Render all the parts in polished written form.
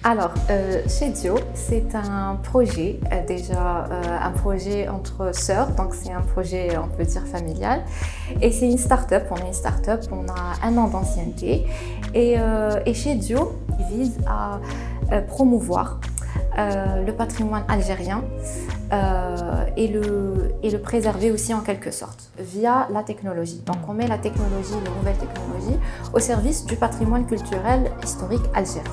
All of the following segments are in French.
Alors, chez Dio, c'est un projet, un projet entre sœurs, donc c'est un projet, on peut dire, familial. Et c'est une start-up, on est une start-up, on a 1 an d'ancienneté. Et chez Dio, il vise à promouvoir le patrimoine algérien et le préserver aussi en quelque sorte, via la technologie. Donc on met la technologie, les nouvelles technologies, au service du patrimoine culturel historique algérien.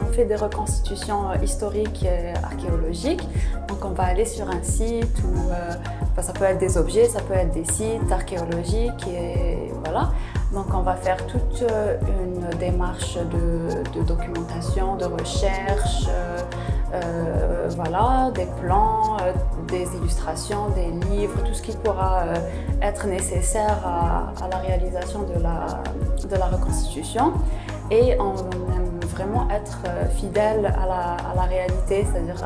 On fait des reconstitutions historiques et archéologiques. Donc on va aller sur un site où ça peut être des objets, ça peut être des sites archéologiques et voilà. Donc on va faire toute une démarche de documentation, de recherche, voilà, des plans, des illustrations, des livres, tout ce qui pourra être nécessaire à la réalisation de la reconstitution. Et on aime vraiment être fidèle à la réalité, c'est-à-dire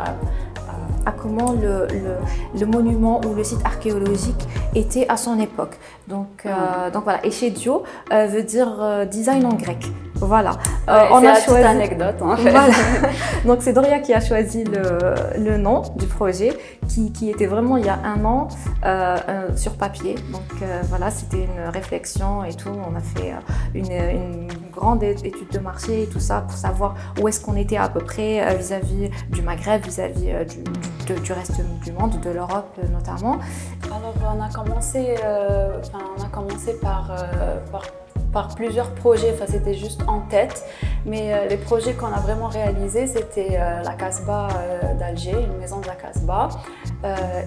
à comment le monument ou le site archéologique était à son époque. Donc voilà, et chez Dio veut dire design en grec. Voilà. On a choisi une anecdote en fait. Voilà. Donc c'est Doria qui a choisi le nom du projet qui était vraiment il y a 1 an sur papier. Donc voilà, c'était une réflexion et tout. On a fait une grande étude de marché et tout ça pour savoir où est-ce qu'on était à peu près vis-à-vis du Maghreb, vis-à-vis du reste du monde, de l'Europe notamment. Alors on a commencé par plusieurs projets, enfin, c'était juste en tête, mais les projets qu'on a vraiment réalisés, c'était la Casbah d'Alger, une maison de la Casbah,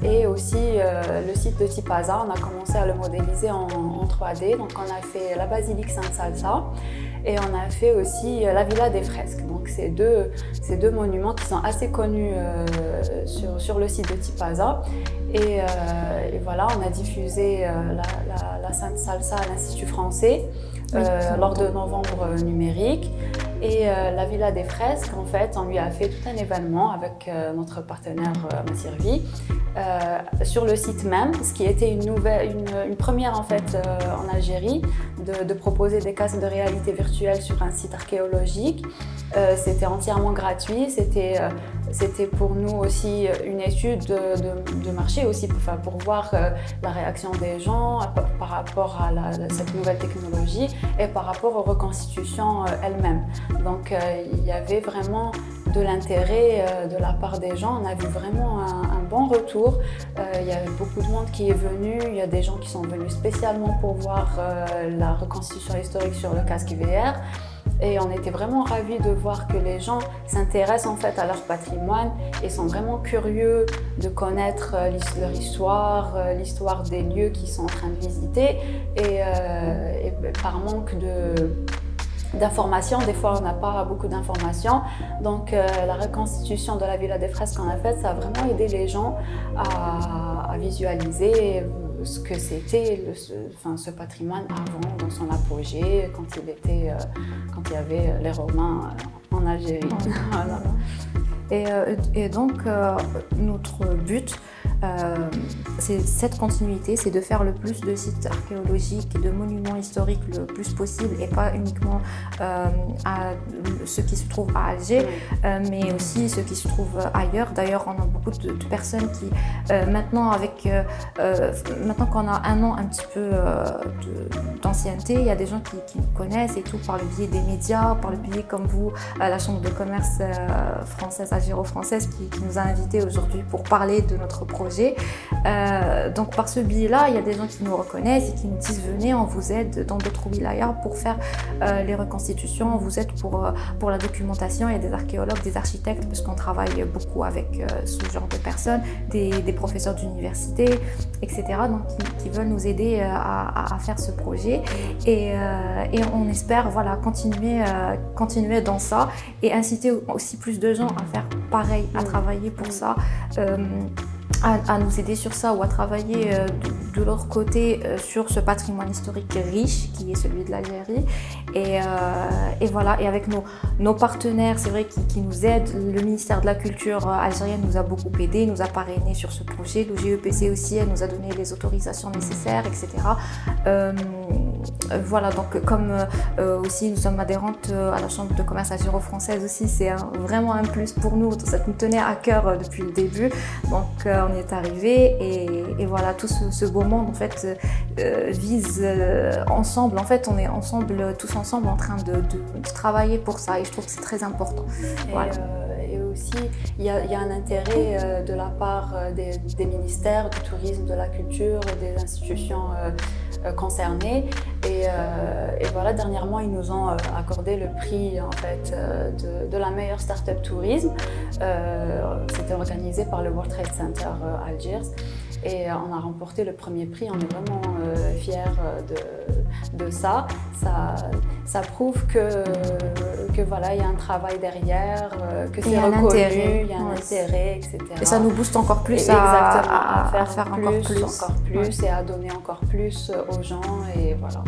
et aussi le site de Tipaza. On a commencé à le modéliser en 3D, donc on a fait la basilique Sainte-Salsa et on a fait aussi la Villa des Fresques. Donc ces deux monuments qui sont assez connus sur le site de Tipaza. Et voilà, on a diffusé la Sainte-Salsa à l'Institut français lors de Novembre numérique. Et la Villa des Fresques, en fait, on lui a fait tout un événement avec notre partenaire Massirvi sur le site même, ce qui était une première en fait en Algérie, de proposer des casques de réalité virtuelle sur un site archéologique. C'était entièrement gratuit, c'était pour nous aussi une étude de marché aussi pour voir la réaction des gens par rapport à cette nouvelle technologie et par rapport aux reconstitutions elles-mêmes. Donc il y avait vraiment de l'intérêt de la part des gens. On a vu vraiment un bon retour. Il y a beaucoup de monde qui est venu. Il y a des gens qui sont venus spécialement pour voir la reconstitution historique sur le casque VR. Et on était vraiment ravis de voir que les gens s'intéressent en fait à leur patrimoine et sont vraiment curieux de connaître leur histoire, l'histoire des lieux qu'ils sont en train de visiter. Et par manque d'informations, des fois on n'a pas beaucoup d'informations, donc la reconstitution de la Villa des Fresques qu'on a faite, ça a vraiment aidé les gens à visualiser ce que c'était ce patrimoine avant, dans son apogée, quand il y avait les Romains en Algérie. Voilà. Et donc notre but, c'est cette continuité, c'est de faire le plus de sites archéologiques et de monuments historiques le plus possible, et pas uniquement à ceux qui se trouvent à Alger, mais aussi ceux qui se trouvent ailleurs. D'ailleurs, on a beaucoup de personnes qui, maintenant qu'on a 1 an un petit peu d'ancienneté, il y a des gens qui nous connaissent et tout par le biais des médias, par le biais comme vous, la Chambre de commerce française, algéro-française, qui nous a invités aujourd'hui pour parler de notre projet. Donc par ce biais-là, il y a des gens qui nous reconnaissent et qui nous disent venez, on vous aide dans d'autres wilayas pour faire les reconstitutions, on vous aide pour la documentation. Il y a des archéologues, des architectes, parce qu'on travaille beaucoup avec ce genre de personnes, des professeurs d'université, etc. Donc qui veulent nous aider à faire ce projet, et on espère voilà, continuer dans ça et inciter aussi plus de gens à faire pareil, à travailler pour ça. À nous aider sur ça, ou à travailler de leur côté sur ce patrimoine historique riche qui est celui de l'Algérie. Et voilà, et avec nos partenaires, c'est vrai, qui nous aident. Le ministère de la Culture algérienne nous a beaucoup aidés, nous a parrainés sur ce projet. Le GEPC aussi, elle nous a donné les autorisations nécessaires, etc. voilà, donc comme aussi nous sommes adhérentes à la Chambre de commerce algéro-française aussi, c'est vraiment un plus pour nous, ça nous tenait à cœur depuis le début, donc on y est arrivé et voilà, tout ce beau monde en fait vise ensemble, en fait on est ensemble, tous ensemble en train de travailler pour ça et je trouve que c'est très important. Voilà. Et aussi, il y a un intérêt de la part des ministères du tourisme, de la culture, des institutions concernées. Et voilà, dernièrement, ils nous ont accordé le prix en fait, de la meilleure start-up tourisme. C'était organisé par le World Trade Center Algiers. Et on a remporté le premier prix, on est vraiment fiers de ça. Ça prouve que voilà, il y a un travail derrière, que c'est reconnu, il y a un intérêt, etc. Et ça nous booste encore plus à faire encore plus et à donner encore plus aux gens, et voilà.